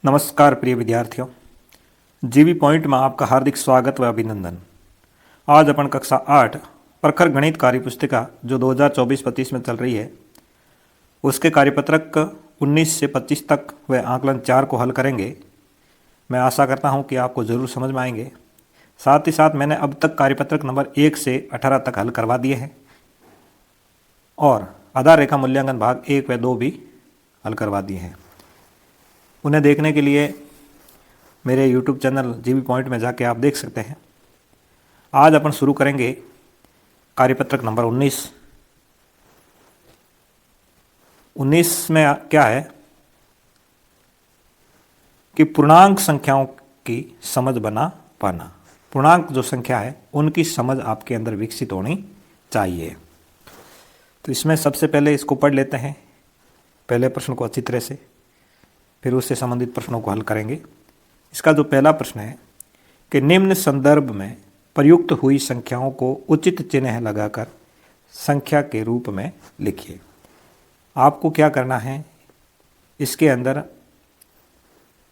नमस्कार प्रिय विद्यार्थियों, जीवी पॉइंट में आपका हार्दिक स्वागत व अभिनंदन। आज अपन कक्षा 8 प्रखर गणित कार्य पुस्तिका जो 2024-25 में चल रही है उसके कार्यपत्रक 19 से 25 तक व आकलन 4 को हल करेंगे। मैं आशा करता हूं कि आपको ज़रूर समझ में आएंगे। साथ ही साथ मैंने अब तक कार्यपत्रक नंबर 1 से 18 तक हल करवा दिए हैं और आधार रेखा मूल्यांकन भाग 1 व 2 भी हल करवा दिए हैं। उन्हें देखने के लिए मेरे YouTube चैनल जीवी पॉइंट में जाके आप देख सकते हैं। आज अपन शुरू करेंगे कार्यपत्रक नंबर 19। 19 में क्या है कि पूर्णांक संख्याओं की समझ बना पाना। पूर्णांक जो संख्या है उनकी समझ आपके अंदर विकसित होनी चाहिए। तो इसमें सबसे पहले इसको पढ़ लेते हैं, पहले प्रश्न को अच्छी तरह से, फिर उससे संबंधित प्रश्नों को हल करेंगे। इसका जो पहला प्रश्न है कि निम्न संदर्भ में प्रयुक्त हुई संख्याओं को उचित चिन्ह लगाकर संख्या के रूप में लिखिए। आपको क्या करना है, इसके अंदर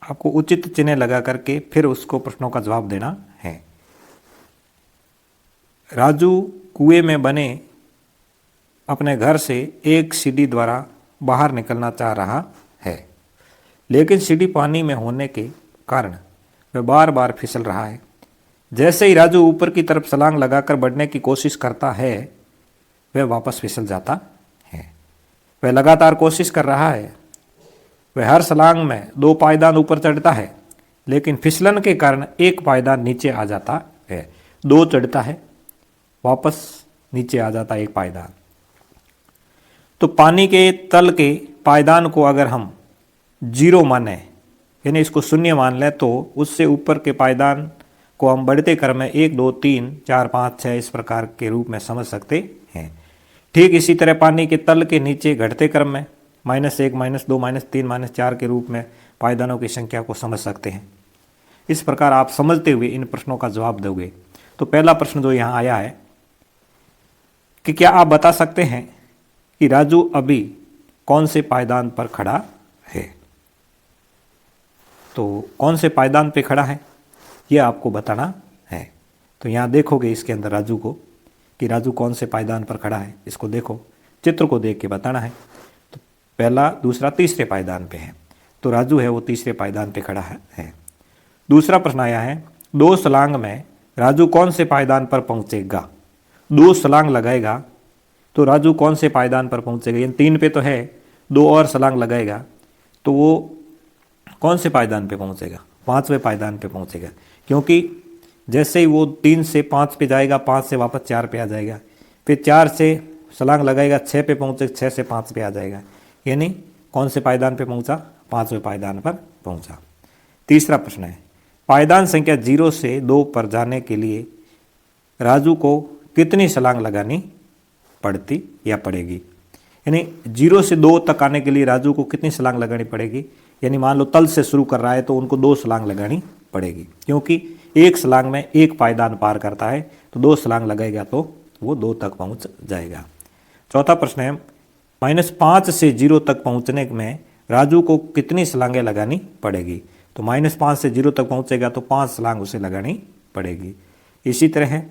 आपको उचित चिन्ह लगा करके फिर उसको प्रश्नों का जवाब देना है। राजू कुएं में बने अपने घर से एक सीढ़ी द्वारा बाहर निकलना चाह रहा है, लेकिन सीढ़ी पानी में होने के कारण वह बार बार फिसल रहा है। जैसे ही राजू ऊपर की तरफ छलांग लगाकर बढ़ने की कोशिश करता है वह वापस फिसल जाता है। वह लगातार कोशिश कर रहा है। वह हर छलांग में 2 पायदान ऊपर चढ़ता है, लेकिन फिसलन के कारण एक पायदान नीचे आ जाता है। 2 चढ़ता है, वापस नीचे आ जाता है एक पायदान। तो पानी के तल के पायदान को अगर हम 0 माने, यानी इसको शून्य मान लें, तो उससे ऊपर के पायदान को हम बढ़ते क्रम में 1 2 3 4 5 6 इस प्रकार के रूप में समझ सकते हैं। ठीक इसी तरह पानी के तल के नीचे घटते क्रम में -1 -2 -3 -4 के रूप में पायदानों की संख्या को समझ सकते हैं। इस प्रकार आप समझते हुए इन प्रश्नों का जवाब दोगे। तो पहला प्रश्न जो यहाँ आया है कि क्या आप बता सकते हैं कि राजू अभी कौन से पायदान पर खड़ा है। तो कौन से पायदान पे खड़ा है ये आपको बताना है। तो यहाँ देखोगे इसके अंदर राजू को कि राजू कौन से पायदान पर खड़ा है, इसको देखो, चित्र को देख के बताना है। तो पहला, दूसरा, तीसरे पायदान पे है, तो राजू है वो तीसरे पायदान पे खड़ा है। दूसरा प्रश्न आया है 2 छलांग में राजू कौन से पायदान पर पहुँचेगा। 2 छलांग लगाएगा तो राजू कौन से पायदान पर पहुँचेगा। यानी 3 पे तो है, 2 और छलांग लगाएगा तो वो कौन से पायदान पे पहुंचेगा, 5वें पायदान पे पहुंचेगा। क्योंकि जैसे ही वो 3 से 5 पे जाएगा, 5 से वापस 4 पे आ जाएगा, फिर 4 से छलांग लगाएगा, 6 पे पहुंचेगा, 6 से 5 पे आ जाएगा। यानी कौन से पायदान पे पहुंचा, 5वें पायदान पर पहुंचा। तीसरा प्रश्न है पायदान संख्या 0 से 2 पर जाने के लिए राजू को कितनी छलांग लगानी पड़ती या पड़ेगी। यानी 0 से 2 तक आने के लिए राजू को कितनी छलांग लगानी पड़ेगी। यानी मान लो तल से शुरू कर रहा है तो उनको 2 छलांग लगानी पड़ेगी, क्योंकि एक छलांग में एक पायदान पार करता है, तो 2 छलांग लगाएगा तो वो 2 तक पहुंच जाएगा। चौथा प्रश्न है -5 से 0 तक पहुंचने में राजू को कितनी छलांगें लगानी पड़ेगी। तो -5 से 0 तक पहुंचेगा तो 5 छलांग उसे लगानी पड़ेगी। इसी तरह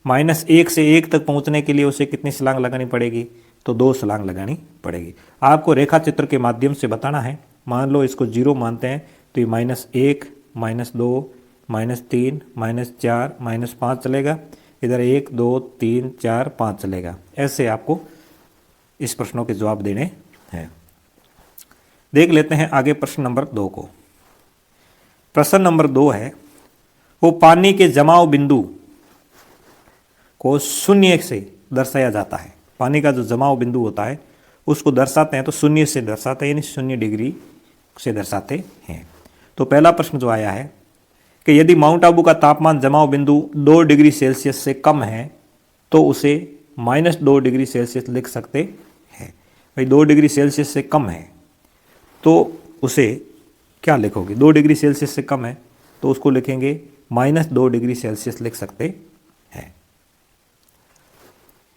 -1 से 1 तक पहुंचने के लिए उसे कितनी छलांग लगानी पड़ेगी, तो 2 छलांग लगानी पड़ेगी। आपको रेखा चित्र के माध्यम से बताना है। मान लो इसको 0 मानते हैं तो ये -1 -2 -3 -4 -5 चलेगा, इधर 1 2 3 4 5 चलेगा। ऐसे आपको इस प्रश्नों के जवाब देने हैं। देख लेते हैं आगे प्रश्न नंबर 2 को। प्रश्न नंबर 2 है वो पानी के जमाव बिंदु को 0 से दर्शाया जाता है। पानी का जो जमाव बिंदु होता है उसको दर्शाते हैं तो 0 से दर्शाते हैं, यानी 0 डिग्री से दर्शाते हैं। तो पहला प्रश्न जो आया है कि यदि माउंट आबू का तापमान जमाव बिंदु 2 डिग्री सेल्सियस से कम है तो उसे -2 डिग्री सेल्सियस लिख सकते हैं। भाई 2 डिग्री सेल्सियस से कम है तो उसे क्या लिखोगे। 2 डिग्री सेल्सियस से कम है तो उसको लिखेंगे -2 डिग्री सेल्सियस लिख सकते हैं।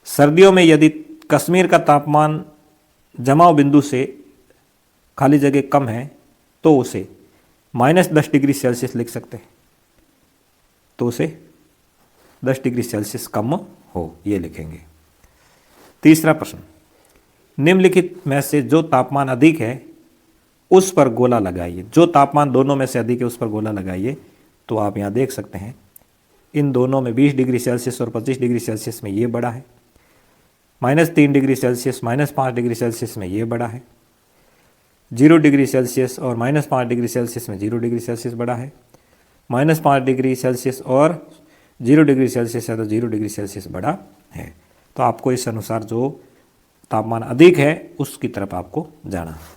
सर्दियों में यदि कश्मीर का तापमान जमाव बिंदु से खाली जगह कम है तो उसे -10 डिग्री सेल्सियस लिख सकते हैं, तो उसे 10 डिग्री सेल्सियस कम हो, ये लिखेंगे। तीसरा प्रश्न, निम्नलिखित में से जो तापमान अधिक है उस पर गोला लगाइए। जो तापमान दोनों में से अधिक है उस पर गोला लगाइए। तो आप यहाँ देख सकते हैं इन दोनों में 20 डिग्री सेल्सियस और 25 डिग्री सेल्सियस में ये बड़ा है, -3 डिग्री सेल्सियस -5 डिग्री सेल्सियस में ये बड़ा है, 0 डिग्री सेल्सियस और -5 डिग्री सेल्सियस में 0 डिग्री सेल्सियस बड़ा है, -5 डिग्री सेल्सियस और 0 डिग्री सेल्सियस है तो 0 डिग्री सेल्सियस बड़ा है। तो आपको इस अनुसार जो तापमान अधिक है उसकी तरफ आपको जाना है।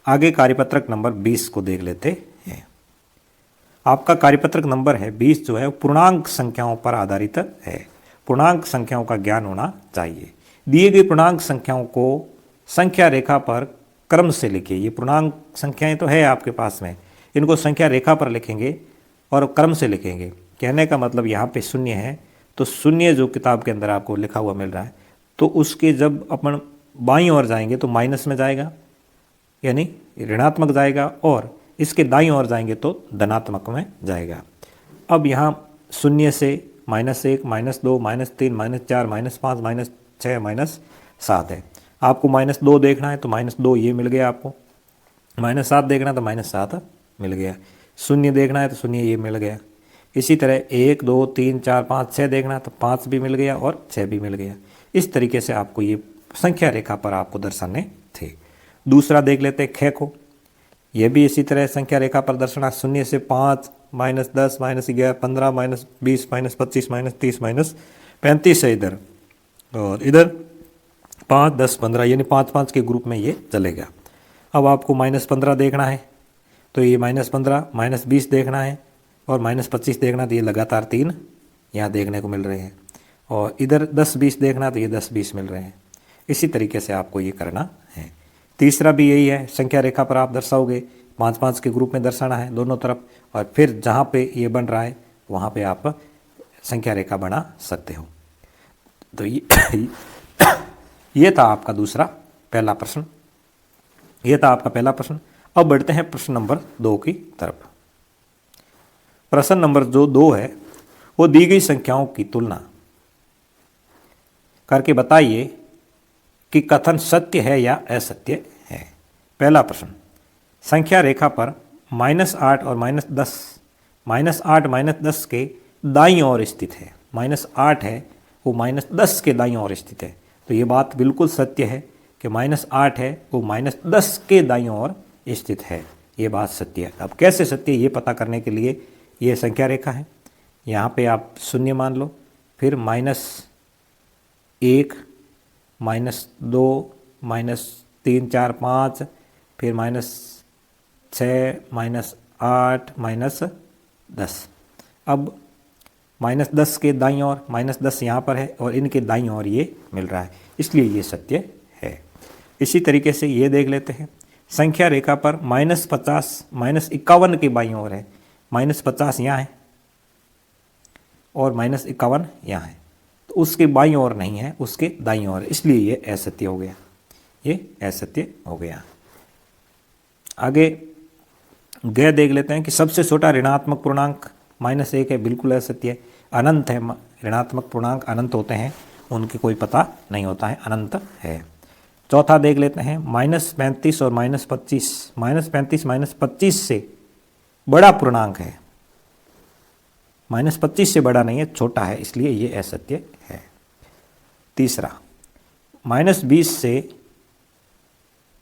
आगे कार्यपत्रक नंबर 20 को देख लेते हैं। आपका कार्यपत्रक नंबर है 20 जो है पूर्णांक संख्याओं पर आधारित है। पूर्णांक संख्याओं का ज्ञान होना चाहिए। दिए गए पूर्णांक संख्याओं को संख्या रेखा पर क्रम से लिखिए। ये पूर्णांक संख्याएं तो है आपके पास में, इनको संख्या रेखा पर लिखेंगे और क्रम से लिखेंगे। कहने का मतलब यहाँ पे शून्य है तो शून्य जो किताब के अंदर आपको लिखा हुआ मिल रहा है तो उसके जब अपन बाईं ओर जाएंगे तो माइनस में जाएगा यानी ऋणात्मक जाएगा, और इसके दाईं ओर जाएंगे तो धनात्मक में जाएगा। अब यहाँ शून्य से -1 -2 -3 -4 -5 -6 -7 है। आपको -2 देखना है तो -2 ये मिल गया, आपको -7 देखना है तो -7 मिल गया, शून्य देखना है तो शून्य ये मिल गया। इसी तरह 1 2 3 4 5 6 देखना है तो 5 भी मिल गया और 6 भी मिल गया। इस तरीके से आपको ये संख्या रेखा पर आपको दर्शाने थे। दूसरा देख लेते हैं ख को। यह भी इसी तरह संख्या रेखा पर दर्शाना, 0 से 5 -10 -11 15 -20 -25 -30 -35 है इधर, और इधर 5 10 15 यानी 5 5 के ग्रुप में ये चलेगा। अब आपको -15 देखना है तो ये -15 -20 देखना है और -25 देखना, तो ये लगातार 3 यहाँ देखने को मिल रहे हैं, और इधर 10 20 देखना तो ये 10 20 मिल रहे हैं। इसी तरीके से आपको ये करना है। तीसरा भी यही है, संख्या रेखा पर आप दर्शाओगे, 5 5 के ग्रुप में दर्शाना है दोनों तरफ, और फिर जहाँ पे ये बन रहा है वहाँ पे आप संख्या रेखा बना सकते हो। तो ये था आपका दूसरा पहला प्रश्न, ये था आपका पहला प्रश्न। अब बढ़ते हैं प्रश्न नंबर 2 की तरफ। प्रश्न नंबर जो 2 है वो दी गई संख्याओं की तुलना करके बताइए कि कथन सत्य है या असत्य है। पहला प्रश्न, संख्या रेखा पर -8 और -10, -8 -10 के दाईं ओर स्थित है। -8 है वो -10 के दाईं ओर स्थित है, तो ये बात बिल्कुल सत्य है कि -8 है वो -10 के दाईं ओर स्थित है, ये बात सत्य है। अब कैसे सत्य ये पता करने के लिए ये संख्या रेखा है, यहाँ पे आप शून्य मान लो, फिर -1 -2 -3 4 5, फिर -6 -8 -10। अब -10 के दाईं ओर -10 यहाँ पर है और इनके दाईं ओर ये मिल रहा है, इसलिए ये सत्य है। इसी तरीके से ये देख लेते हैं, संख्या रेखा पर -50 -51 के बाईं ओर है, -50 यहाँ है और -51 यहाँ है, तो उसके बाईं ओर नहीं है, उसके दाईं ओर, इसलिए ये असत्य हो गया, ये असत्य हो गया। आगे ग देख लेते हैं कि सबसे छोटा ऋणात्मक पूर्णांक -1 है, बिल्कुल असत्य है। अनंत है, ऋणात्मक पूर्णांक अनंत होते हैं, उनके कोई पता नहीं होता है, अनंत है। चौथा देख लेते हैं -35 और -25, -35 -25 से बड़ा पूर्णांक है, -25 से बड़ा नहीं है, छोटा है, इसलिए ये असत्य है। तीसरा, -20 से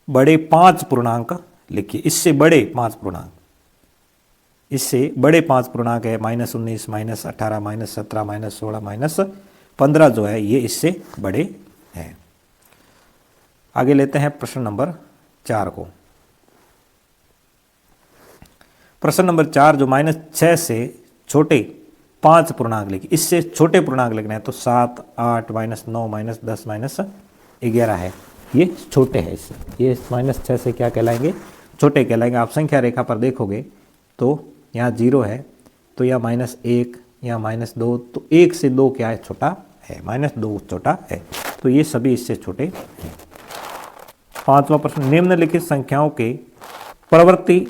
बड़े 5 पूर्णांक लिखिए, इससे बड़े 5 पूर्णांक, इससे बड़े 5 पूर्णांक है, -19 -18 -17 -16 -15 जो है ये इससे बड़े हैं। आगे लेते हैं प्रश्न नंबर 4 को। प्रश्न नंबर 4 जो -6 से छोटे 5 पूर्णांक लिखिए, इससे छोटे पूर्णांक लिखना है तो 7 8 -9 -10 -11 है, ये छोटे हैं, इससे ये -6 से क्या कहलाएंगे, छोटे कहलाएंगे। आप संख्या रेखा पर देखोगे तो यहाँ 0 है, तो या -1 या -2, तो 1 से 2 क्या है, छोटा है, -2 छोटा है, तो ये सभी इससे छोटे हैं। 5वां प्रश्न, निम्नलिखित संख्याओं के प्रवृत्ति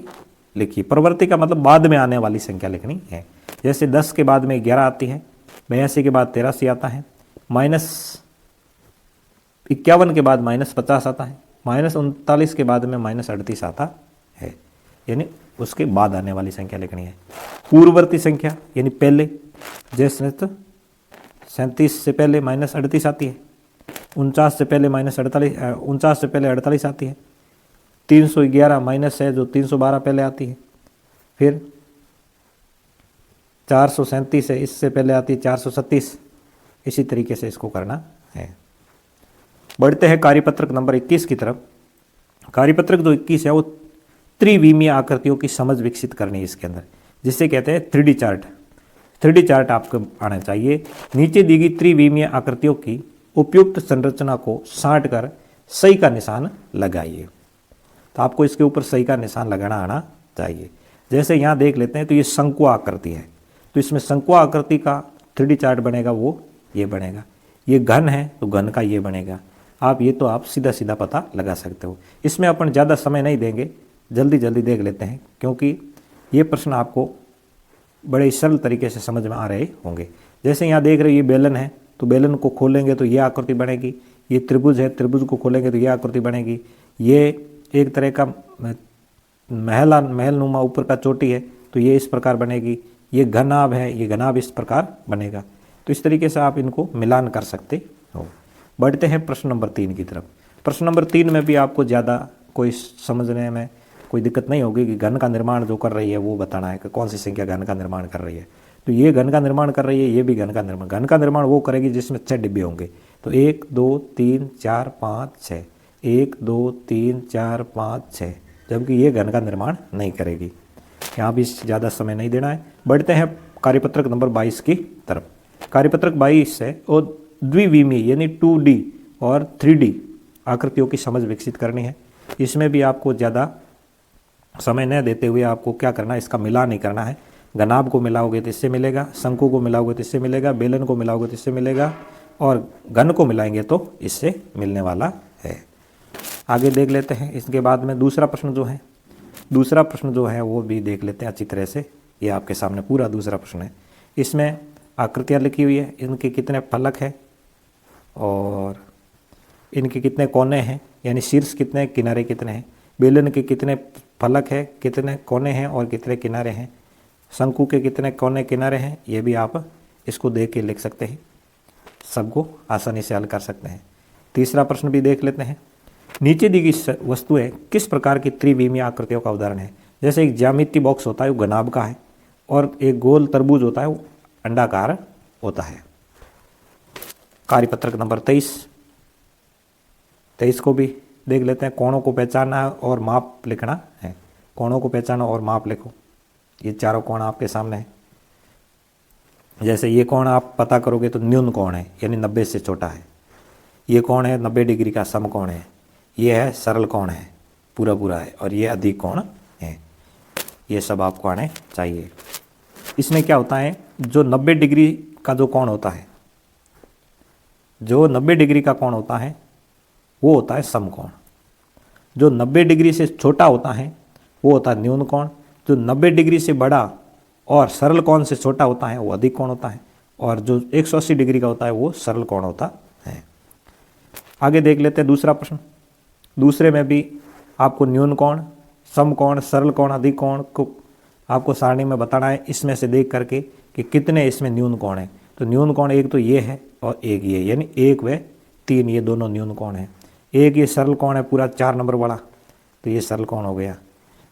लिखिए। प्रवृत्ति का मतलब बाद में आने वाली संख्या लिखनी है। जैसे 10 के बाद में 11 आती है, 82 के बाद 83 आता है, -51 के बाद -50 आता है, -39 के बाद में -38 आता है, यानी उसके बाद आने वाली संख्या लिखनी है। पूर्ववर्ती संख्या यानी पहले, जैसे 37 से पहले -38 आती है, 49 से पहले -48 से पहले 48 आती है, 311 माइनस है जो 312 पहले आती है, फिर 437 है, इससे पहले आती है 437। इसी तरीके से इसको करना है। बढ़ते हैं कार्यपत्रक नंबर 21 की तरफ। कार्यपत्रक जो 21 है वो त्रिविमीय आकृतियों की समझ विकसित करनी है इसके अंदर, जिसे कहते हैं 3D चार्ट। 3D चार्ट आपको आना चाहिए। नीचे दी गई त्रिविमीय आकृतियों की उपयुक्त संरचना को साट कर सही का निशान लगाइए। तो आपको इसके ऊपर सही का निशान लगाना आना चाहिए। जैसे यहाँ देख लेते हैं तो ये शंकु आकृति है, तो इसमें शंकु आकृति का 3D चार्ट बनेगा, वो ये बनेगा। ये घन है तो घन का ये बनेगा। आप ये तो आप सीधा सीधा पता लगा सकते हो। इसमें अपन ज़्यादा समय नहीं देंगे, जल्दी जल्दी देख लेते हैं, क्योंकि ये प्रश्न आपको बड़े सरल तरीके से समझ में आ रहे होंगे। जैसे यहाँ देख रहे हो ये बेलन है, तो बेलन को खोलेंगे तो ये आकृति बनेगी। ये त्रिभुज है, त्रिभुज को खोलेंगे तो ये आकृति बनेगी। ये एक तरह का महलनुमा ऊपर का चोटी है, तो ये इस प्रकार बनेगी। ये घनाभ है, ये घनाभ इस प्रकार बनेगा। तो इस तरीके से आप इनको मिलान कर सकते हो। बढ़ते हैं प्रश्न नंबर 3 की तरफ। प्रश्न नंबर 3 में भी आपको ज़्यादा कोई समझने में कोई दिक्कत नहीं होगी कि घन का निर्माण जो कर रही है वो बताना है कि कौन सी संख्या घन का निर्माण कर रही है। तो ये घन का निर्माण कर रही है, ये भी घन का निर्माण वो करेगी जिसमें 6 डिब्बे होंगे। तो 1 2 3 4 5 6, 1 2 3 4 5 6, जबकि ये घन का निर्माण नहीं करेगी। यहाँ भी ज़्यादा समय नहीं देना है। बढ़ते हैं कार्यपत्रक नंबर 22 की तरफ। कार्यपत्रक 22 है और द्विविमीय यानी 2D और 3D आकृतियों की समझ विकसित करनी है। इसमें भी आपको ज़्यादा समय न देते हुए आपको क्या करना है, इसका मिलान नहीं करना है। घनाभ को मिलाओगे तो इससे मिलेगा, शंकु को मिलाओगे तो इससे मिलेगा, बेलन को मिलाओगे तो इससे मिलेगा, और घन को मिलाएंगे तो इससे मिलने वाला है। आगे देख लेते हैं। इसके बाद में दूसरा प्रश्न जो है वो भी देख लेते हैं अच्छी तरह से। ये आपके सामने पूरा दूसरा प्रश्न है। इसमें आकृतियाँ लिखी हुई है, इनके कितने फलक है और इनके कितने कोने हैं, यानी शीर्ष कितने, किनारे कितने हैं। बेलन के कितने फलक है, कितने कोने हैं और कितने किनारे हैं। शंकु के कितने कोने किनारे हैं, ये भी आप इसको देख के लिख सकते हैं। सबको आसानी से हल कर सकते हैं। तीसरा प्रश्न भी देख लेते हैं। नीचे दी गई वस्तुएं किस प्रकार की त्रिविमीय आकृतियों का उदाहरण है। जैसे एक ज्यामिति बॉक्स होता है वो घनाभ का है, और एक गोल तरबूज होता है वो अंडाकार होता है। कार्यपत्रक नंबर 23 को भी देख लेते हैं। कोणों को पहचानना और माप लिखना है। कोणों को पहचानो और माप लिखो। ये चारों कोण आपके सामने है। जैसे ये कोण आप पता करोगे तो न्यून कोण है, यानी 90 से छोटा है। ये कोण है 90 डिग्री का समकोण है। ये है सरल कोण है, पूरा है, और ये अधिक कोण है। ये सब आपको आने चाहिए। इसमें क्या होता है, जो 90 डिग्री का जो कोण होता है, जो 90 डिग्री का कोण होता है वो होता है समकोण। जो 90 डिग्री से छोटा होता है वो होता है न्यून कोण। जो 90 डिग्री से बड़ा और सरल कोण से छोटा होता है वो अधिक कोण होता है, और जो 180 डिग्री का होता है वो सरल कोण होता है। आगे देख लेते हैं दूसरा प्रश्न। दूसरे में भी आपको न्यून कोण, समकोण, सरल कोण, अधिक कोण को आपको सारणी में बताना है, इसमें से देख करके कि कितने इसमें न्यून कोण है। तो न्यून कोण एक तो ये है और एक ये, यानी 1 व 3 ये दोनों न्यून कोण है। एक ये सरल कोण है पूरा 4 नंबर वाला, तो ये सरल कोण हो गया।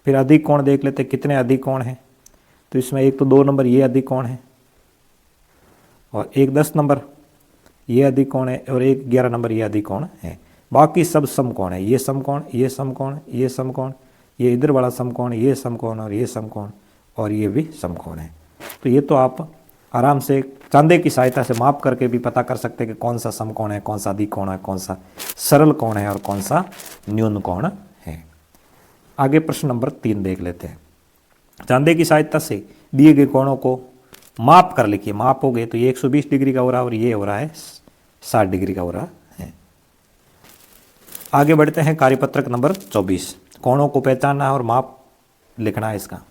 फिर अधिक कोण देख लेते हैं कितने अधिक कोण हैं। तो इसमें एक तो 2 नंबर ये अधिक कोण है, और एक 10 नंबर ये अधिक कोण है, और एक 11 नंबर ये अधिक कोण है। बाकी सब समकोण है। ये समकोण, ये समकोण, ये समकोण, ये इधर वाला समकोण, ये समकोण और ये समकोण, और ये भी समकोण है। तो ये तो आप आराम से चांदे की सहायता से माप करके भी पता कर सकते हैं कि कौन सा समकोण है, कौन सा अधिक कोण है, कौन सा सरल कोण है और कौन सा न्यून कोण है। आगे प्रश्न नंबर 3 देख लेते हैं। चांदे की सहायता से दिए गए कोणों को माप कर लिखिए। माप हो गए तो ये 120 डिग्री का हो रहा है और ये हो रहा है 60 डिग्री का हो रहा है। आगे बढ़ते हैं कार्यपत्रक नंबर 24। कोणों को पहचानना और माप लिखना है इसका।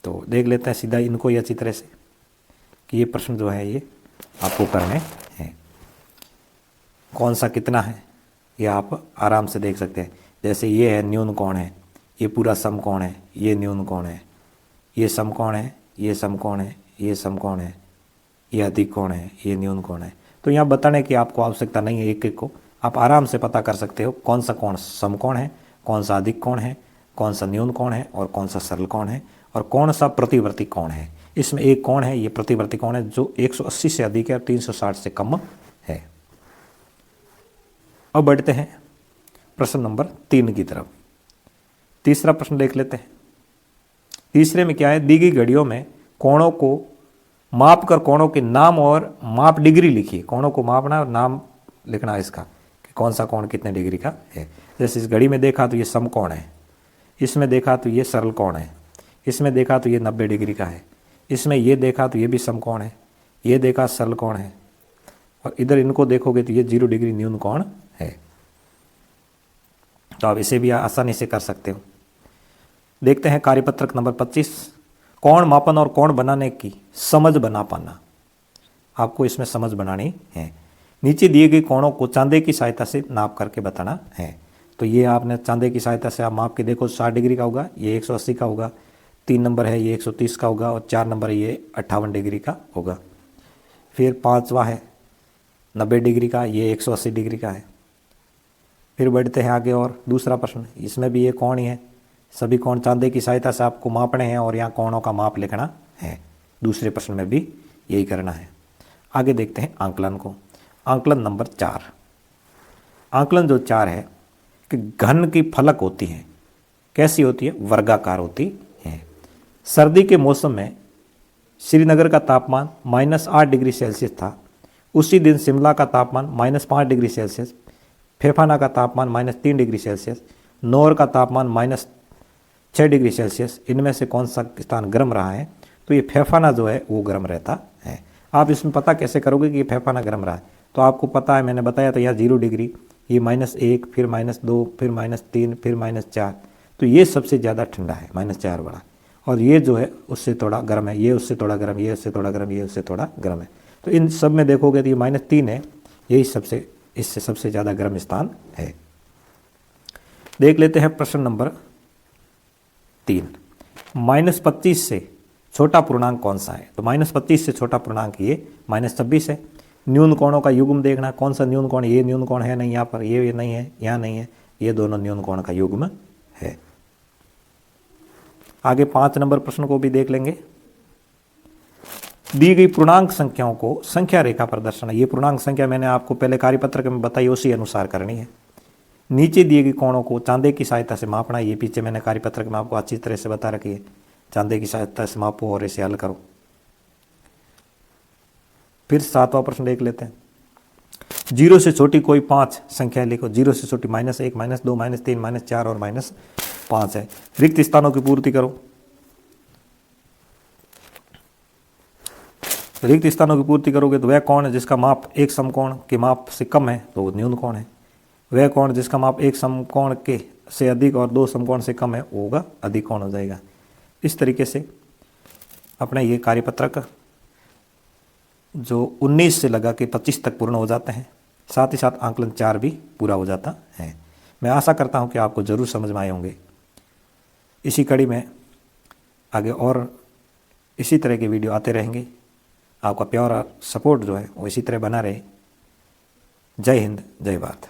तो देख लेते हैं सीधा इनको ही अच्छी तरह से कि ये प्रश्न जो है ये आपको करने हैं। कौन सा कितना है ये आप आराम से देख सकते हैं। जैसे ये है न्यून कोण है, ये पूरा समकोण है, ये न्यून कोण है, ये समकोण है, ये समकोण है, ये समकोण है, ये अधिक कोण है, ये न्यून कोण है। तो यहाँ बताने की आपको आवश्यकता नहीं है, एक एक को आप आराम से पता कर सकते हो कौन सा कोण समकोण है, कौन सा अधिक कोण है, कौन सा न्यून कोण है और कौन सा सरल कोण है और कौन सा प्रतिवर्ती कोण है। इसमें एक कोण है ये प्रतिवर्ती कोण है जो 180 से अधिक है और 360 से कम है। अब बढ़ते हैं प्रश्न नंबर 3 की तरफ। तीसरा प्रश्न देख लेते हैं। तीसरे में क्या है, दी गई घड़ियों में कोणों को माप कर कोणों के नाम और माप डिग्री लिखिए। कोणों को मापना और नाम लिखना है इसका कि कौन सा कोण कितने डिग्री का है। जैसे इस घड़ी में देखा तो ये समकोण है, इसमें देखा तो ये सरल कोण है, इसमें देखा तो ये 90 डिग्री का है, इसमें ये देखा तो ये भी समकोण है, ये देखा सरल कोण है और इधर इनको देखोगे तो ये 0 डिग्री न्यून कोण है। तो आप इसे भी आसानी से कर सकते हो। देखते हैं कार्यपत्रक नंबर 25, कोण मापन और कोण बनाने की समझ बना पाना। आपको इसमें समझ बनानी है। नीचे दिए गए कोणों को चांदे की सहायता से नाप करके बताना है। तो ये आपने चांदे की सहायता से आप माप के देखो, 60 डिग्री का होगा, ये 180 का होगा, 3 नंबर है ये 130 का होगा और 4 नंबर ये 58 डिग्री का होगा। फिर 5वां है 90 डिग्री का, ये 180 डिग्री का है। फिर बढ़ते हैं आगे और दूसरा प्रश्न, इसमें भी ये कोण ही है। सभी कोण चांदे की सहायता से आपको मापने हैं और यहाँ कोणों का माप लिखना है। दूसरे प्रश्न में भी यही करना है। आगे देखते हैं आंकलन को। आंकलन नंबर 4। आंकलन जो 4 है कि घन की फलक होती है, कैसी होती है, वर्गाकार होती है। सर्दी के मौसम में श्रीनगर का तापमान -8 डिग्री सेल्सियस था। उसी दिन शिमला का तापमान -5 डिग्री सेल्सियस, फेफाना का तापमान -3 डिग्री सेल्सियस, नौर का तापमान -6 डिग्री सेल्सियस। इनमें से कौन सा स्थान गर्म रहा है? तो ये फेफाना जो है वो गर्म रहता है। आप इसमें पता कैसे करोगे कि ये फेफाना गर्म रहा है? तो आपको पता है, मैंने बताया तो यहाँ 0 डिग्री, ये -1, फिर -2, फिर -3, फिर -4। तो ये सबसे ज़्यादा ठंडा है, -4 वाला। और ये जो है उससे थोड़ा गर्म है, ये उससे थोड़ा गर्म, ये उससे थोड़ा गर्म, ये उससे थोड़ा गर्म है। तो इन सब में देखोगे तो ये -3 है, यही सबसे इससे सबसे ज़्यादा गर्म स्थान है। देख लेते हैं प्रश्न नंबर 3। -25 से छोटा पूर्णांक कौन सा है? तो -25 से छोटा पूर्णांक ये -26 है। न्यून कोणों का युग्म देखना, कौन सा न्यून कोण, ये न्यून कोण है नहीं यहाँ पर, ये नहीं है, यहाँ नहीं है, ये दोनों न्यून कोण का युग्म है। आगे 5 नंबर प्रश्न को भी देख लेंगे। दी गई पूर्णांक संख्याओं को संख्या रेखा पर दर्शाना। ये पूर्णांक संख्या मैंने आपको पहले कार्यपत्रक में बताई, उसी अनुसार करनी है। नीचे दिए गए कोणों को चांदे की सहायता से मापना। ये पीछे मैंने कार्यपत्रक में आपको अच्छी तरह से बता रखी है। चांदे की सहायता से मापो और इसे हल करो। फिर 7वां प्रश्न देख लेते हैं। 0 से छोटी कोई 5 संख्या लिखो। 0 से छोटी -1, -2, -3, -4 और -5 है। रिक्त स्थानों की पूर्ति करो। रिक्त स्थानों की पूर्ति करोगे तो वह कोण है जिसका माप एक समकोण के माप से कम है तो वो न्यून कोण है। वह कोण जिसका माप एक समकोण के से अधिक और 2 समकोण से कम है वो होगा अधिक कोण हो जाएगा। इस तरीके से अपने ये कार्यपत्रक जो 19 से लगा के 25 तक पूर्ण हो जाते हैं। साथ ही साथ आंकलन 4 भी पूरा हो जाता है। मैं आशा करता हूँ कि आपको ज़रूर समझ में आए होंगे। इसी कड़ी में आगे और इसी तरह के वीडियो आते रहेंगे। आपका प्यार और सपोर्ट जो है वो इसी तरह बना रहे। जय हिंद, जय भारत।